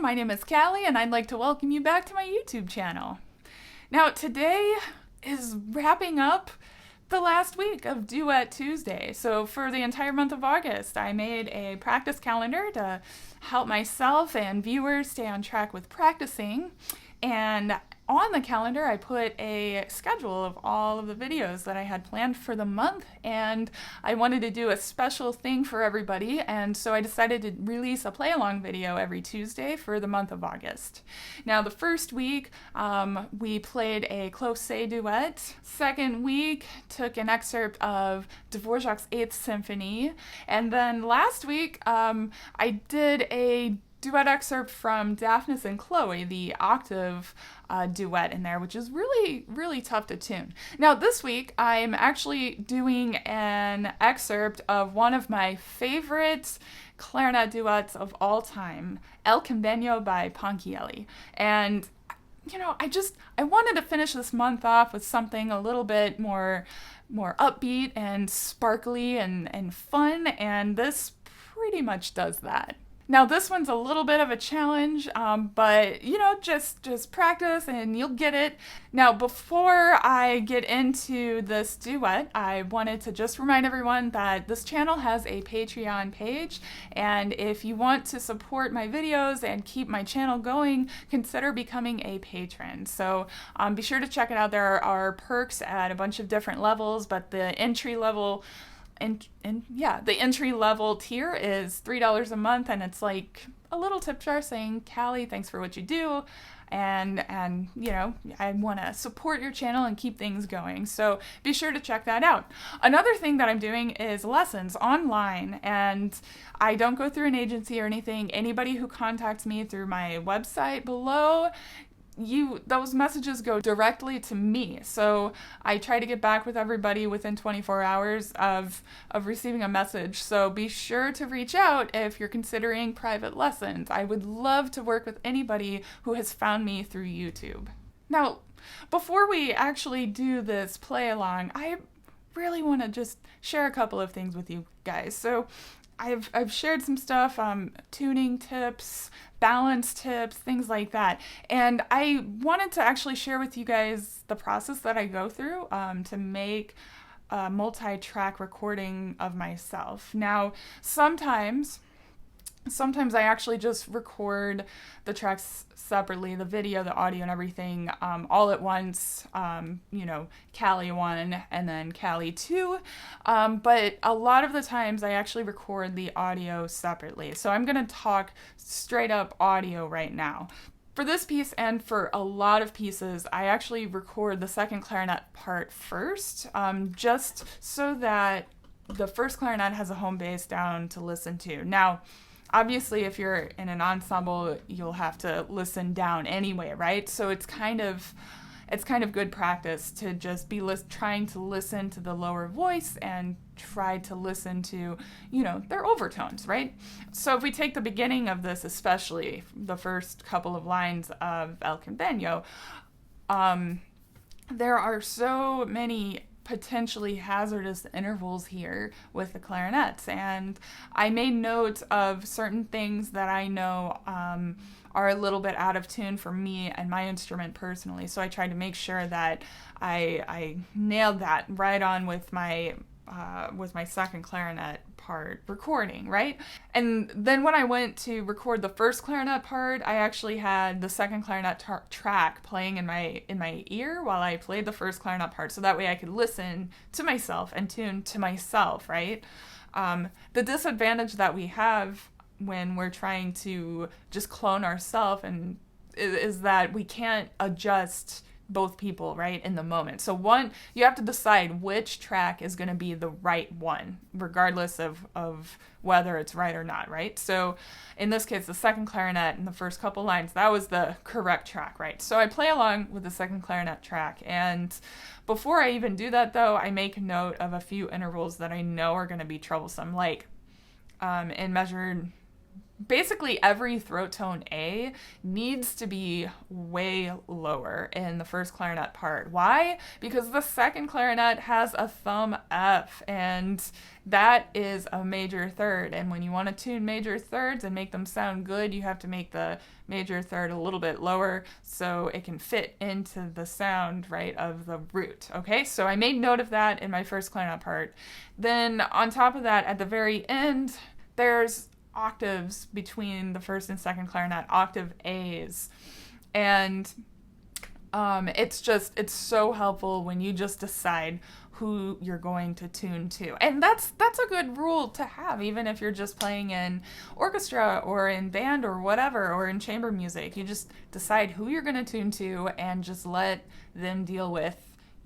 My name is Callie, and I'd like to welcome you back to my YouTube channel. Now, today is wrapping up the last week of Duet Tuesday. So for the entire month of August, I made a practice calendar to help myself and viewers stay on track with practicing. And on the calendar, I put a schedule of all of the videos that I had planned for the month, and I wanted to do a special thing for everybody, and so I decided to release a play-along video every Tuesday for the month of August. Now, the first week, we played a close-say duet. Second week, took an excerpt of Dvorak's 8th Symphony, and then last week, I did a duet excerpt from Daphnis and Chloe, the octave duet in there, which is really, really tough to tune. Now, this week, I'm actually doing an excerpt of one of my favorite clarinet duets of all time, El Convegno by Ponchielli. And, you know, I wanted to finish this month off with something a little bit more upbeat and sparkly and fun, and this pretty much does that. Now, this one's a little bit of a challenge, but, you know, just practice and you'll get it. Now, before I get into this duet, I wanted to just remind everyone that this channel has a Patreon page, and if you want to support my videos and keep my channel going, consider becoming a patron. So be sure to check it out. There are perks at a bunch of different levels, but the entry level the entry-level tier is $3 a month, and it's like a little tip jar saying, Callie, thanks for what you do, and you know, I want to support your channel and keep things going, so be sure to check that out. Another thing that I'm doing is lessons online, and I don't go through an agency or anything. Anybody who contacts me through my website below, those messages go directly to me. So I try to get back with everybody within 24 hours of receiving a message. So be sure to reach out if you're considering private lessons. I would love to work with anybody who has found me through YouTube. Now, before we actually do this play along, I really want to just share a couple of things with you guys. So I've shared some stuff, tuning tips, balance tips, things like that. And I wanted to actually share with you guys the process that I go through to make a multi-track recording of myself. Now, sometimes I actually just record the tracks separately, the video, the audio, and everything all at once, you know, Callie 1 and then Callie 2. But a lot of the times I actually record the audio separately. So I'm going to talk straight up audio right now. For this piece and for a lot of pieces, I actually record the second clarinet part first, just so that the first clarinet has a home bass down to listen to. Now, obviously, if you're in an ensemble, you'll have to listen down anyway, right? So it's kind of good practice to just be trying to listen to the lower voice and try to listen to, their overtones, right? So if we take the beginning of this, especially the first couple of lines of El Convegno, there are so many potentially hazardous intervals here with the clarinets, and I made note of certain things that I know are a little bit out of tune for me and my instrument personally, so I tried to make sure that I nailed that right on with my second clarinet part recording, right? And then when I went to record the first clarinet part, I actually had the second clarinet track playing in my ear while I played the first clarinet part, so that way I could listen to myself and tune to myself, right? The disadvantage that we have when we're trying to just clone ourselves and is that we can't adjust both people, right, in the moment. So one, you have to decide which track is going to be the right one, regardless of whether it's right or not, right? So in this case, the second clarinet in the first couple lines, that was the correct track, right? So I play along with the second clarinet track, and before I even do that, though, I make note of a few intervals that I know are going to be troublesome, like in measured... Basically, every throat tone A needs to be way lower in the first clarinet part. Why? Because the second clarinet has a thumb F, and that is a major third. And when you want to tune major thirds and make them sound good, you have to make the major third a little bit lower so it can fit into the sound, right, of the root. Okay, so I made note of that in my first clarinet part. Then on top of that, at the very end, there's octaves between the first and second clarinet, octave A's, and it's so helpful when you just decide who you're going to tune to, and that's a good rule to have, even if you're just playing in orchestra or in band or whatever, or in chamber music. You just decide who you're going to tune to and just let them deal with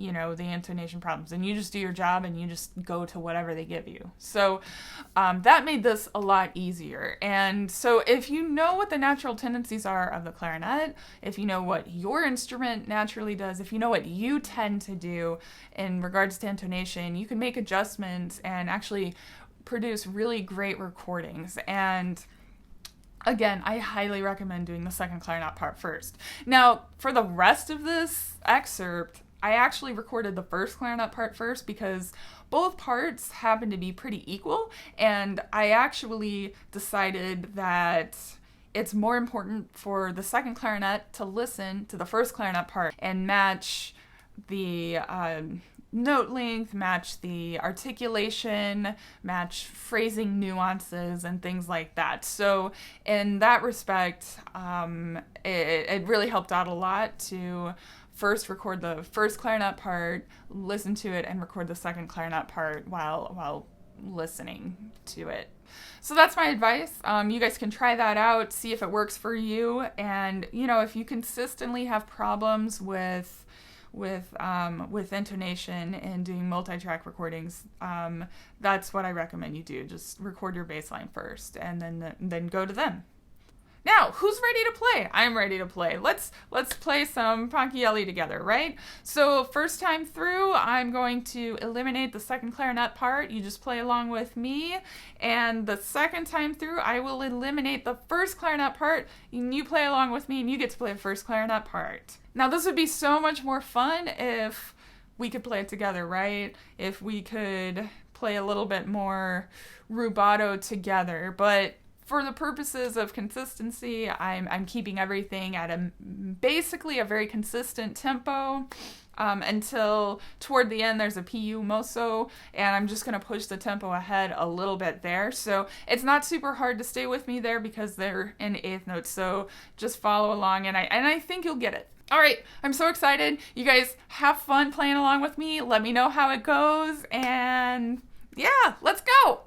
the intonation problems, and you just do your job and you just go to whatever they give you. So that made this a lot easier. And so if you know what the natural tendencies are of the clarinet, if you know what your instrument naturally does, if you know what you tend to do in regards to intonation, you can make adjustments and actually produce really great recordings. And again, I highly recommend doing the second clarinet part first. Now, for the rest of this excerpt, I actually recorded the first clarinet part first because both parts happen to be pretty equal, and I actually decided that it's more important for the second clarinet to listen to the first clarinet part and match the note length, match the articulation, match phrasing nuances, and things like that. So in that respect, it really helped out a lot to first record the first clarinet part, listen to it, and record the second clarinet part while listening to it. So that's my advice. You guys can try that out, see if it works for you, and if you consistently have problems with intonation and doing multi-track recordings, that's what I recommend you do. Just record your bass line first, and then go to them. Now, who's ready to play? I'm ready to play. Let's play some Ponchielli together, right? So first time through, I'm going to eliminate the second clarinet part. You just play along with me. And the second time through, I will eliminate the first clarinet part, and you play along with me, and you get to play the first clarinet part. Now, this would be so much more fun if we could play it together, right? If we could play a little bit more rubato together, but for the purposes of consistency, I'm keeping everything at basically a very consistent tempo until toward the end there's a più mosso, and I'm just going to push the tempo ahead a little bit there. So it's not super hard to stay with me there because they're in eighth notes, so just follow along, and I think you'll get it. All right, I'm so excited. You guys have fun playing along with me. Let me know how it goes, and yeah, let's go!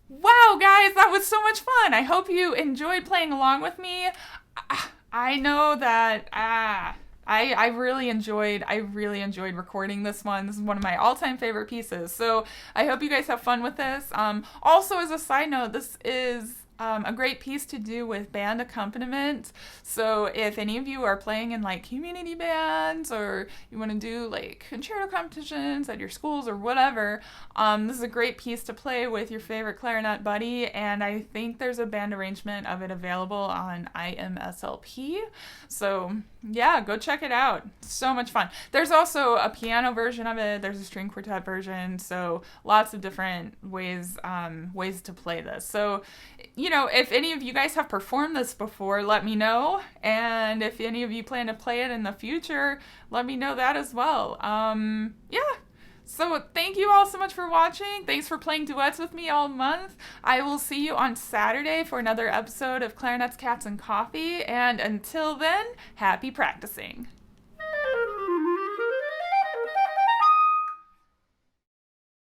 Wow, guys, that was so much fun. I hope you enjoyed playing along with me. I know that I really enjoyed recording this one. This is one of my all-time favorite pieces. So I hope you guys have fun with this. Also, as a side note, this is a great piece to do with band accompaniment. So if any of you are playing in like community bands, or you want to do like concerto competitions at your schools or whatever, this is a great piece to play with your favorite clarinet buddy. And I think there's a band arrangement of it available on IMSLP. So yeah, go check it out. So much fun. There's also a piano version of it. There's a string quartet version. So lots of different ways to play this. So, you know, if any of you guys have performed this before, let me know. And if any of you plan to play it in the future, let me know that as well. Yeah. So thank you all so much for watching. Thanks for playing duets with me all month. I will see you on Saturday for another episode of Clarinets, Cats, and Coffee. And until then, happy practicing.